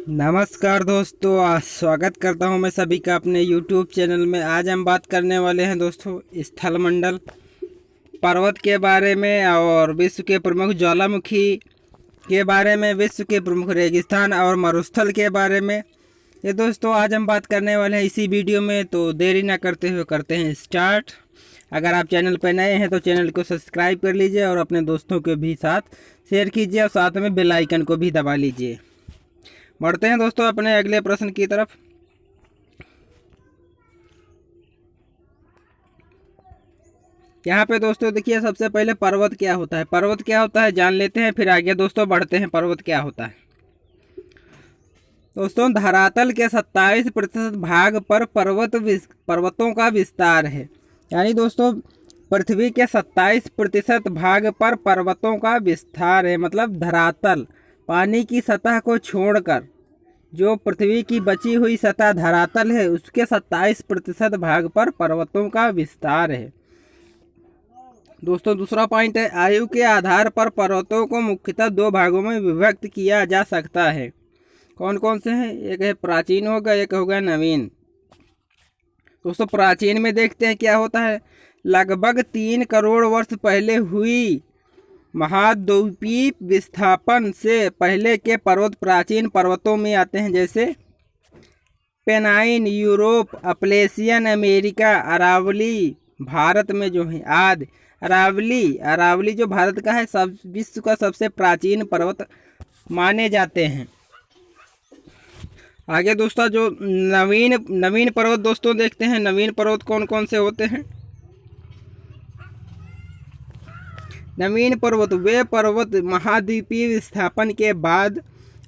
नमस्कार दोस्तों, स्वागत करता हूं मैं सभी का अपने YouTube चैनल में। आज हम बात करने वाले हैं दोस्तों स्थल मंडल पर्वत के बारे में और विश्व के प्रमुख ज्वालामुखी के बारे में, विश्व के प्रमुख रेगिस्तान और मरुस्थल के बारे में। ये दोस्तों आज हम बात करने वाले हैं इसी वीडियो में, तो देरी ना करते हुए करते हैं स्टार्ट। अगर आप चैनल पर नए हैं तो चैनल को सब्सक्राइब कर लीजिए और अपने दोस्तों के भी साथ शेयर कीजिए और साथ में बेल आइकन को भी दबा लीजिए। बढ़ते हैं दोस्तों अपने अगले प्रश्न की तरफ। यहाँ पे दोस्तों देखिए, सबसे पहले पर्वत क्या होता है, पर्वत क्या होता है जान लेते हैं, फिर आगे दोस्तों बढ़ते हैं पर्वत क्या होता है। दोस्तों धरातल के 27% भाग पर पर्वतों का विस्तार है। यानी दोस्तों पृथ्वी के 27% भाग पर पर्वतों का विस्तार है। मतलब धरातल, पानी की सतह को छोड़कर जो पृथ्वी की बची हुई सतह धरातल है, उसके 27% भाग पर पर्वतों का विस्तार है। दोस्तों दूसरा पॉइंट है, आयु के आधार पर पर्वतों को मुख्यतः दो भागों में विभक्त किया जा सकता है। कौन कौन से हैं? एक है प्राचीन होगा, एक होगा नवीन। दोस्तों प्राचीन में देखते हैं क्या होता है। लगभग 3 करोड़ वर्ष पहले हुई महाद्वीपीय विस्थापन से पहले के पर्वत प्राचीन पर्वतों में आते हैं, जैसे Pennine Europe, Appalachian America, Aravalli Bharat में जो है आदि। अरावली जो भारत का है, सब विश्व का सबसे प्राचीन पर्वत माने जाते हैं। आगे दोस्तों जो नवीन पर्वत दोस्तों देखते हैं, नवीन पर्वत कौन कौन से होते हैं। नवीन पर्वत वे पर्वत महाद्वीपीय विस्थापन के बाद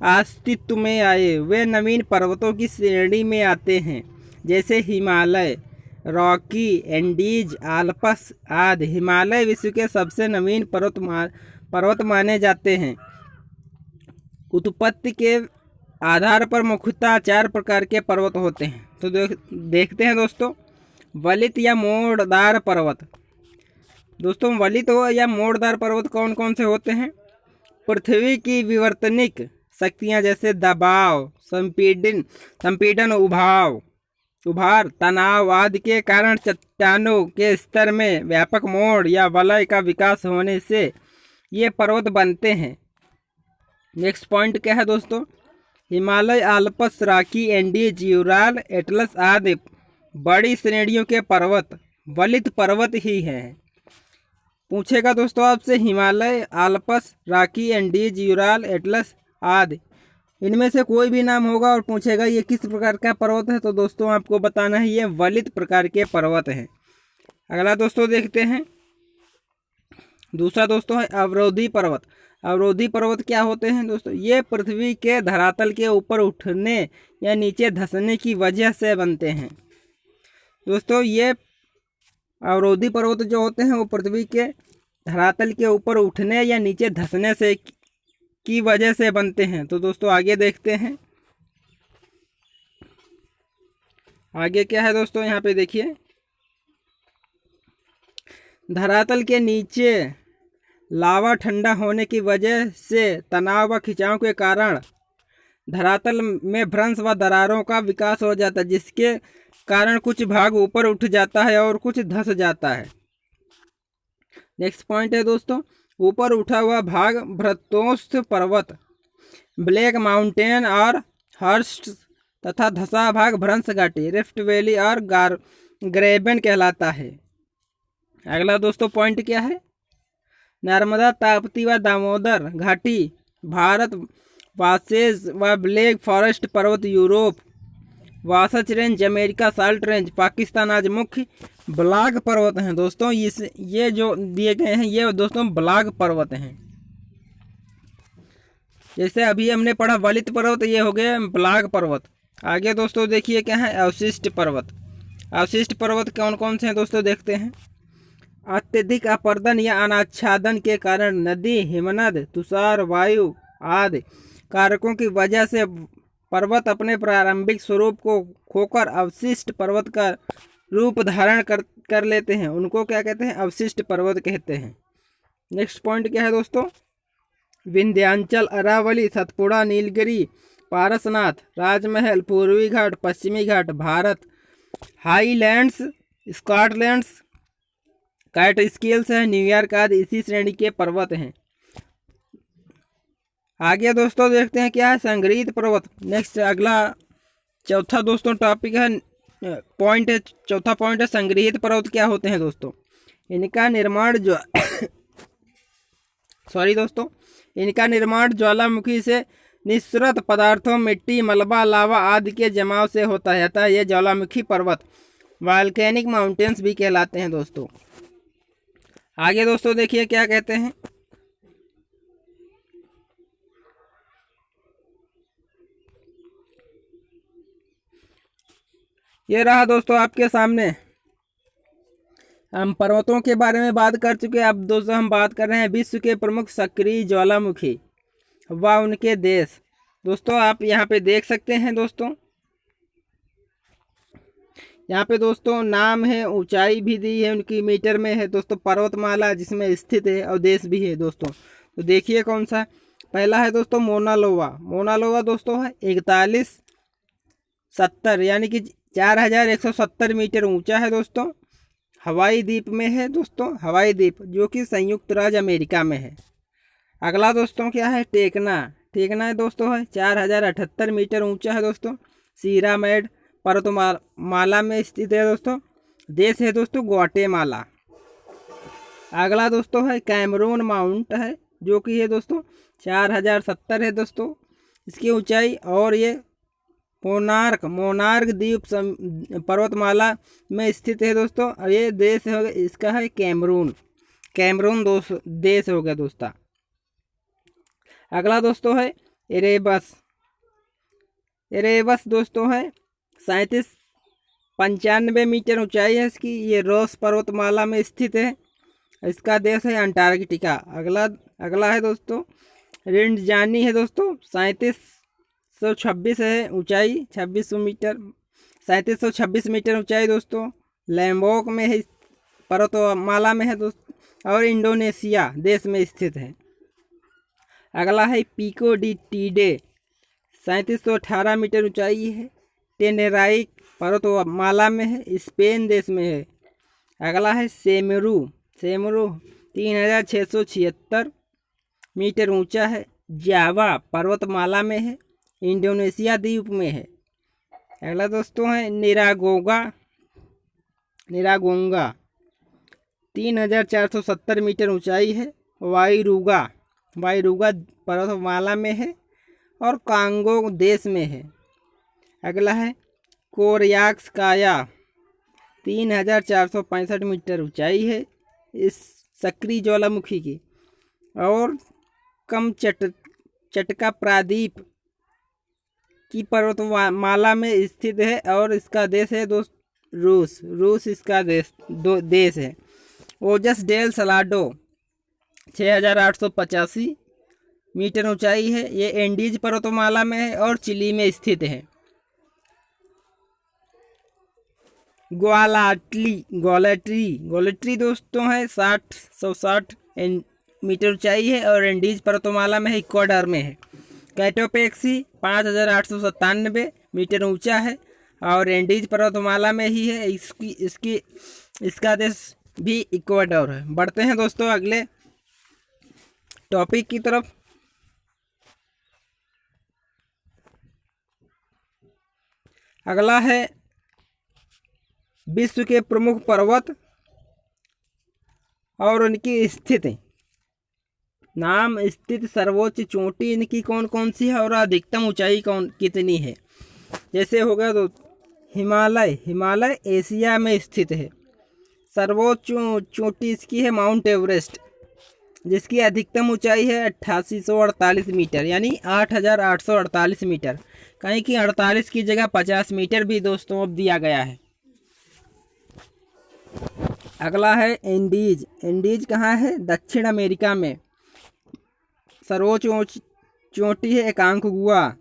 अस्तित्व में आए, वे नवीन पर्वतों की श्रेणी में आते हैं, जैसे हिमालय, रॉकी, एंडीज, आल्प्स आदि। हिमालय विश्व के सबसे नवीन पर्वत माने जाते हैं। उत्पत्ति के आधार पर मुख्यतः 4 प्रकार के पर्वत होते हैं। तो देखते हैं दोस्तों, वलित या मोड़दार पर्वत। दोस्तों वलित हो या मोड़दार पर्वत कौन कौन से होते हैं। पृथ्वी की विवर्तनिक शक्तियां जैसे दबाव, संपीड़न, उभार, तनाव आदि के कारण चट्टानों के स्तर में व्यापक मोड़ या वलय का विकास होने से ये पर्वत बनते हैं। नेक्स्ट पॉइंट क्या है दोस्तों, Himalaya, Alps, Rocky, Andes, Ural, Atlas आदि बड़ी श्रेणियों के पर्वत वलित पर्वत ही हैं। पूछेगा दोस्तों आपसे, Himalaya, Alps, Rocky, Andes, Ural, Atlas आदि, इनमें से कोई भी नाम होगा और पूछेगा ये किस प्रकार का पर्वत है, तो दोस्तों आपको बताना है ये वलित प्रकार के पर्वत हैं। अगला दोस्तों देखते हैं, दूसरा दोस्तों है अवरोधी पर्वत। अवरोधी पर्वत क्या होते हैं दोस्तों, ये पृथ्वी के धरातल के ऊपर उठने या नीचे धंसने की वजह से बनते हैं। दोस्तों ये अवरोधी पर्वत जो होते हैं वो पृथ्वी के धरातल के ऊपर उठने या नीचे धंसने से की वजह से बनते हैं। तो दोस्तों आगे देखते हैं, आगे क्या है दोस्तों, यहाँ पे देखिए, धरातल के नीचे लावा ठंडा होने की वजह से तनाव व खिंचाव के कारण धरातल में भ्रंश व दरारों का विकास हो जाता है, जिसके कारण कुछ भाग ऊपर उठ जाता है और कुछ धंस जाता है। नेक्स्ट पॉइंट है दोस्तों, ऊपर उठा हुआ भाग भ्रतोस्थ पर्वत, ब्लैक माउंटेन और हर्स्ट तथा धंसा भाग भ्रंश घाटी, रिफ्ट वैली और ग्रेबन कहलाता है। अगला दोस्तों पॉइंट क्या है, नर्मदा, ताप्ती व दामोदर घाटी भारत, वासेज व ब्लैक फॉरेस्ट पर्वत Europe, Wasatch range America, salt range Pakistan आज मुख्य ब्लॉग पर्वत हैं। दोस्तों ये जो दिए गए हैं ये दोस्तों ब्लॉग पर्वत हैं। जैसे अभी हमने पढ़ा वलित पर्वत, ये हो गए ब्लॉग पर्वत। आगे दोस्तों देखिए क्या है, अवशिष्ट पर्वत। अवशिष्ट पर्वत कौन कौन से हैं दोस्तों देखते हैं। अत्यधिक अपर्दन या अनाच्छादन के कारण नदी, हिमनद, तुषार, वायु आदि कारकों की वजह से पर्वत अपने प्रारंभिक स्वरूप को खोकर अवशिष्ट पर्वत का रूप धारण कर लेते हैं, उनको क्या कहते हैं, अवशिष्ट पर्वत कहते हैं। नेक्स्ट पॉइंट क्या है दोस्तों, विंध्याचल, अरावली, सतपुड़ा, नीलगिरी, पारसनाथ, राजमहल, पूर्वी घाट, पश्चिमी घाट, भारत, हाईलैंड्स, स्कॉटलैंड्स, कैटस्किल्स है, न्यूयॉर्क आदि इसी श्रेणी के पर्वत हैं। आगे दोस्तों देखते हैं क्या है संग्रहित पर्वत। नेक्स्ट अगला चौथा दोस्तों टॉपिक है, पॉइंट है, चौथा पॉइंट है संग्रहित पर्वत क्या होते हैं दोस्तों। इनका निर्माण जो इनका निर्माण ज्वालामुखी से निःसृत पदार्थों, मिट्टी, मलबा, लावा आदि के जमाव से होता है, अतः ये ज्वालामुखी पर्वत वॉल्केनिक माउंटेन्स भी कहलाते हैं दोस्तों। आगे दोस्तों देखिए क्या कहते हैं। ये रहा दोस्तों आपके सामने, हम पर्वतों के बारे में बात कर चुके हैं। अब दोस्तों हम बात कर रहे हैं विश्व के प्रमुख सक्रिय ज्वालामुखी व उनके देश। दोस्तों आप यहाँ पे देख सकते हैं दोस्तों, यहाँ पे दोस्तों नाम है, ऊंचाई भी दी है उनकी मीटर में है दोस्तों, पर्वतमाला जिसमें स्थित है और देश भी है दोस्तों। तो देखिए कौन सा है। पहला है दोस्तों मोना लोआ। मोना लोआ दोस्तों है 4170 यानी कि 4170 मीटर ऊंचा है दोस्तों। हवाई द्वीप में है दोस्तों, हवाई द्वीप जो कि संयुक्त राज्य अमेरिका में है। अगला दोस्तों क्या है टेकना। टेकना है दोस्तों है 4078 मीटर ऊंचा है दोस्तों, सीरामेड पर्वतमाला में स्थित है दोस्तों। देश है दोस्तों ग्वाटेमाला। अगला दोस्तों है कैमरून माउंट है जो कि है दोस्तों 4070 है दोस्तों इसकी ऊंचाई, और ये मोनार्क द्वीप पर्वतमाला में स्थित है दोस्तों। और ये देश है इसका है कैमरून देश हो गया दोस्तों। अगला दोस्तों है एरेबस दोस्तों है 3795 मीटर ऊंचाई है इसकी। ये रोस पर्वतमाला में स्थित है, इसका देश है अंटार्कटिका। अगला है दोस्तों रिंडजानी है दोस्तों 3726 है ऊंचाई, 2600 मीटर, 3726 मीटर ऊंचाई दोस्तों। लैम्बोक में है, पर्वतमाला में है दोस्तों, और इंडोनेशिया देश में स्थित है। अगला है पिको डी टीडे 3718 मीटर ऊंचाई है, टेनेराइक पर्वतमाला में है, स्पेन देश में है। अगला है सेमेरू 3676 मीटर ऊंचा है, जावा पर्वतमाला में है, इंडोनेशिया द्वीप में है। अगला दोस्तों है निरागोंगा 3470 मीटर ऊंचाई है, वाइरूगा पर्वतमाला में है और कांगो देश में है। अगला है कोरयाक्सकाया 3465 मीटर ऊंचाई है इस सक्रिय ज्वालामुखी की, और कमचटका प्रायद्वीप की पर्वतमाला में स्थित है, और इसका देश है दोस्त रूस इसका देश है। ओजस डेल सलाडो 6885 मीटर ऊंचाई है, ये एंडीज पर्वतमाला में है और चिली में स्थित है। ग्वालेट्री दोस्तों है 160 मीटर ऊंचाई है और एंडीज पर्वतमाला में है, इक्वाडोर में है। कैटोपेक्सी 5897 मीटर ऊंचा है और एंडीज पर्वतमाला में ही है, इसका देश भी इक्वाडोर है। बढ़ते हैं दोस्तों अगले टॉपिक की तरफ। अगला है विश्व के प्रमुख पर्वत और उनकी स्थिति। नाम, स्थित, सर्वोच्च चोटी इनकी कौन कौन सी है और अधिकतम ऊंचाई कितनी है। जैसे हो गया तो हिमालय एशिया में स्थित है। सर्वोच्च चोटी इसकी है माउंट एवरेस्ट, जिसकी अधिकतम ऊंचाई है 8848 मीटर यानी 8848 मीटर। कहीं की 48 की जगह 50 मीटर भी दोस्तों अब दिया गया है। अगला है एंडीज कहाँ है, दक्षिण अमेरिका में। सर्वोच्च चोटी है एकांकगुआ,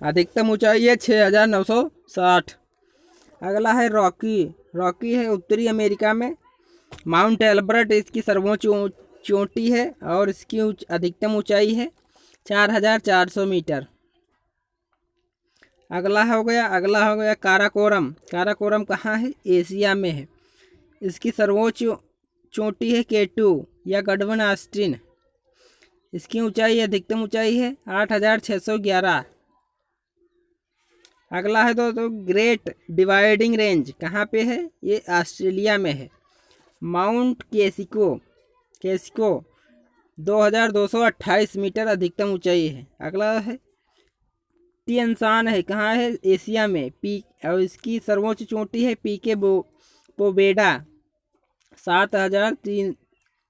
अधिकतम ऊंचाई है 6960। अगला है रॉकी है उत्तरी अमेरिका में। माउंट एल्बर्ट इसकी सर्वोच्च चोटी है और इसकी अधिकतम ऊंचाई है 4400 मीटर। अगला हो गया काराकोरम। काराकोरम कहाँ है? एशिया में है। इसकी सर्वोच्च चोटी है K2 या गडवन ऑस्टिन। इसकी ऊंचाई, अधिकतम ऊंचाई है 8611। अगला है दोस्तों ग्रेट डिवाइडिंग रेंज। कहाँ पे है? ये ऑस्ट्रेलिया में है। माउंट केसिको 2228 मीटर अधिकतम ऊंचाई है। अगला है तिएनशान है। कहाँ है? एशिया में। और इसकी सर्वोच्च चोटी है पीके पोबेडा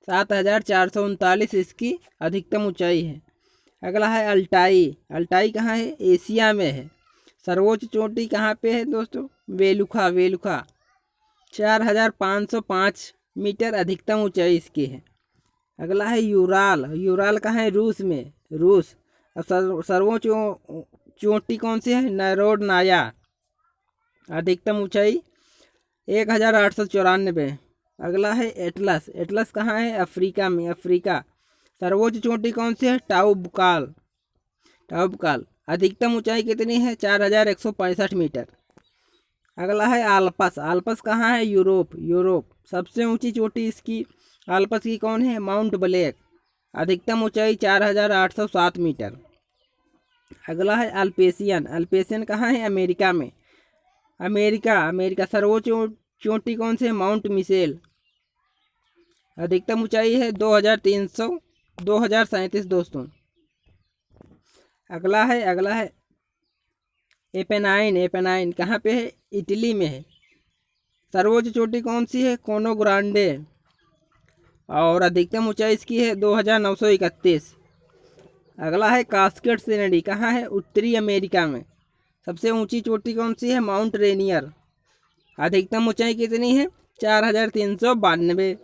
7439 इसकी अधिकतम ऊंचाई है। अगला है अल्टाई कहाँ है? एशिया में है। सर्वोच्च चोटी कहाँ पे है दोस्तों? वेलुखा 4505 मीटर अधिकतम ऊंचाई इसकी है। अगला है यूराल कहाँ है? रूस। अब सर्वोच्च चोटी कौन सी है? नैरोडनाया, अधिकतम ऊंचाई 1894। अगला है एटलस कहाँ है? अफ्रीका में। सर्वोच्च चोटी कौन सी है? टाउबकाल, अधिकतम ऊंचाई कितनी है? 4165 मीटर। अगला है आल्पस कहाँ है? यूरोप। सबसे ऊंची चोटी इसकी आल्पस की कौन है? माउंट ब्लैक, अधिकतम ऊंचाई 4807 मीटर। अगला है अल्पेशियन कहाँ है? अमेरिका में। अमेरिका सर्वोच्च चोटी कौन से? माउंट मिशेल, अधिकतम ऊंचाई है 2037 दोस्तों। अगला है एपेनाइन कहाँ पे है? इटली में है। सर्वोच्च चोटी कौन सी है? कोनो ग्रांडे, और अधिकतम ऊंचाई इसकी है 2931। अगला है कास्केड सिनरी कहाँ है? उत्तरी अमेरिका में। सबसे ऊंची चोटी कौन सी है? माउंट रेनियर, अधिकतम ऊंचाई कितनी है? 4392।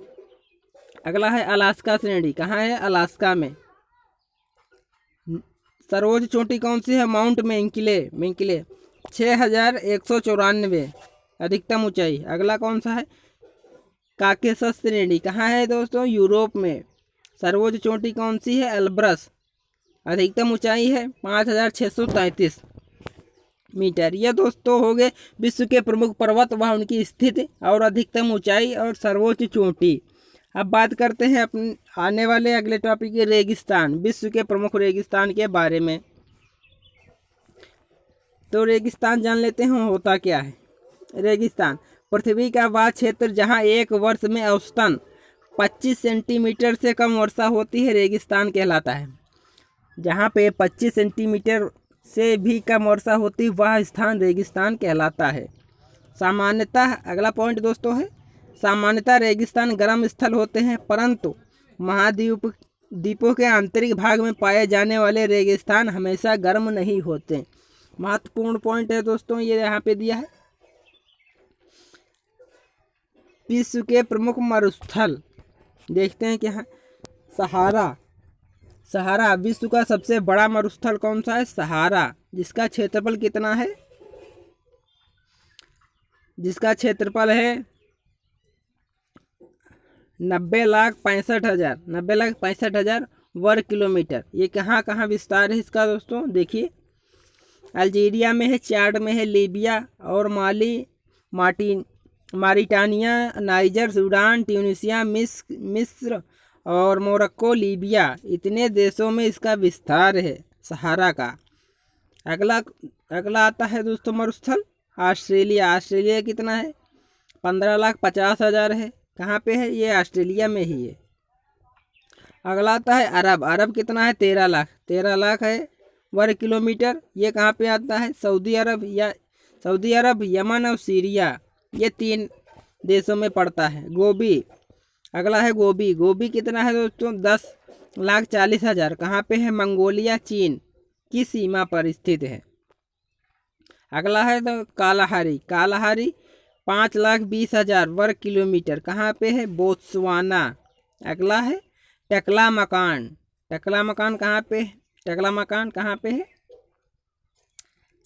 अगला है अलास्का श्रेणी कहाँ है? अलास्का में। सर्वोच्च चोटी कौन सी है? माउंट मेंकिले 6194 अधिकतम ऊंचाई। अगला कौन सा है? काकेशस श्रेणी कहाँ है दोस्तों? यूरोप में। सर्वोच्च चोटी कौन सी है? एल्ब्रस, अधिकतम ऊंचाई है 5633 मीटर। ये दोस्तों हो गए विश्व के प्रमुख पर्वत व उनकी स्थिति और अधिकतम ऊंचाई और सर्वोच्च चोटी। अब बात करते हैं अपने आने वाले अगले टॉपिक के रेगिस्तान, विश्व के प्रमुख रेगिस्तान के बारे में। तो रेगिस्तान जान लेते हैं होता क्या है। रेगिस्तान पृथ्वी का वह क्षेत्र जहां एक वर्ष में औसतन 25 सेंटीमीटर से कम वर्षा होती है रेगिस्तान कहलाता है। जहां पे 25 सेंटीमीटर से भी कम वर्षा होती है वह स्थान रेगिस्तान कहलाता है। सामान्यतः अगला पॉइंट दोस्तों है, सामान्यतः रेगिस्तान गर्म स्थल होते हैं, परंतु द्वीपों के आंतरिक भाग में पाए जाने वाले रेगिस्तान हमेशा गर्म नहीं होते। महत्वपूर्ण पॉइंट है दोस्तों ये यहाँ पे दिया है। विश्व के प्रमुख मरुस्थल देखते हैं क्या है। सहारा विश्व का सबसे बड़ा मरुस्थल कौन सा है? सहारा, जिसका क्षेत्रफल कितना है? जिसका क्षेत्रफल है 90,65,000 वर्ग किलोमीटर। ये कहाँ कहाँ विस्तार है इसका दोस्तों? देखिए अल्जीरिया में है, चाड में है, लीबिया और माली, मारिटानिया, नाइजर, सूडान, ट्यूनीसिया, मिस्र और मोरक्को, लीबिया, इतने देशों में इसका विस्तार है सहारा का। अगला आता है दोस्तों मरुस्थल ऑस्ट्रेलिया कितना है? 15,50,000 है। कहाँ पे है? ये ऑस्ट्रेलिया में ही है। अगला आता है अरब कितना है? 13 लाख है वर्ग किलोमीटर। ये कहाँ पे आता है? सऊदी अरब, यमन और सीरिया, ये 3 देशों में पड़ता है। अगला है गोबी कितना है दोस्तों? 10,40,000। कहाँ पे है? मंगोलिया, चीन की सीमा पर स्थित है। अगला है तो कालाहारी 5,20,000 वर्ग किलोमीटर। कहाँ पे है? बोत्सवाना। अगला है टकलामकान कहाँ पे? टकलामकान कहाँ पे है?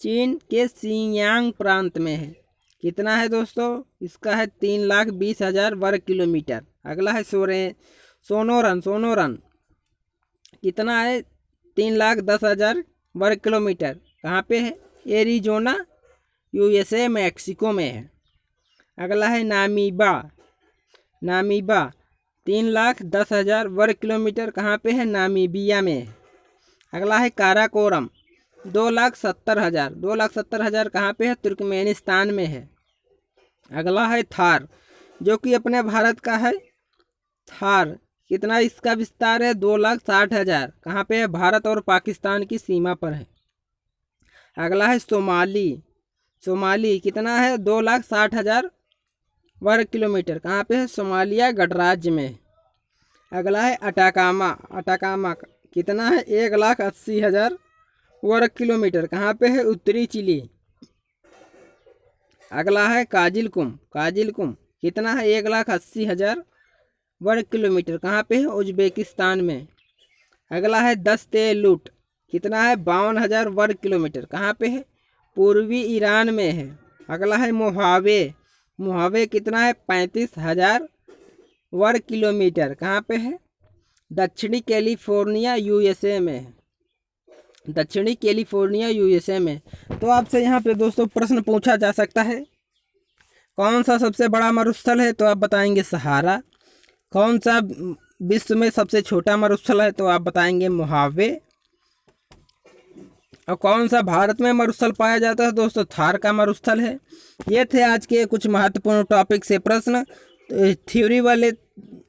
चीन के सियांग प्रांत में है। कितना है दोस्तों? इसका है 3,20,000 वर्ग किलोमीटर। अगला है सोनोरन कितना है? 3,10,000 वर्ग किलोमीटर। कहाँ पे है? एरिजोना USA मैक्सिको में है। अगला है नामीबा। नामीबा 3,10,000 वर्ग किलोमीटर कहाँ पे है? नामीबिया में है। अगला है काराकोरम 2,70,000। 2,70,000 कहाँ पे है? तुर्कमेनिस्तान में है। अगला है थार जो कि अपने भारत का है। थार कितना इसका विस्तार है? 2,60,000। कहाँ पे है? भारत और पाकिस्तान की सीमा पर है। अगला है सोमाली। सोमाली कितना है? 2,60,000 वर्ग किलोमीटर। कहाँ पे है? सोमालिया गणराज्य में। अगला है अटाकामा। अटाकामा कितना है? 1,80,000 वर्ग किलोमीटर। कहाँ पे है? उत्तरी चिली। अगला है काजिलकुम। काजिलकुम कितना है? 1,80,000 वर्ग किलोमीटर। कहाँ पे है? उज्बेकिस्तान में। अगला है दस्तेलुट कितना है? 52,000 वर्ग किलोमीटर। कहाँ पे है? पूर्वी ईरान में है। अगला है मोहावे। मोहावे कितना है? 35,000 वर्ग किलोमीटर। कहाँ पे है? दक्षिणी कैलिफोर्निया USA में है। दक्षिणी कैलिफोर्निया USA में। तो आपसे यहाँ पे दोस्तों प्रश्न पूछा जा सकता है, कौन सा सबसे बड़ा मरुस्थल है? तो आप बताएंगे सहारा। कौन सा विश्व में सबसे छोटा मरुस्थल है? तो आप बताएंगे मोहावे। और कौन सा भारत में मरुस्थल पाया जाता है? दोस्तों थार का मरुस्थल है। ये थे आज के कुछ महत्वपूर्ण टॉपिक से प्रश्न। थ्योरी वाले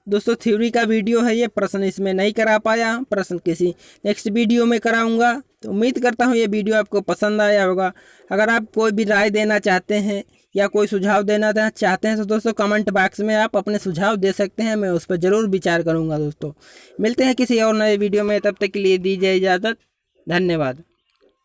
दोस्तों थ्योरी का वीडियो है ये, प्रश्न इसमें नहीं करा पाया, प्रश्न किसी नेक्स्ट वीडियो में कराऊंगा। तो उम्मीद करता हूँ ये वीडियो आपको पसंद आया होगा। अगर आप कोई भी राय देना चाहते हैं या कोई सुझाव देना चाहते हैं तो दोस्तों कमेंट बॉक्स में आप अपने सुझाव दे सकते हैं, मैं उस पर ज़रूर विचार करूँगा। दोस्तों मिलते हैं किसी और नए वीडियो में, तब तक के लिए दीजिए इजाज़त। धन्यवाद।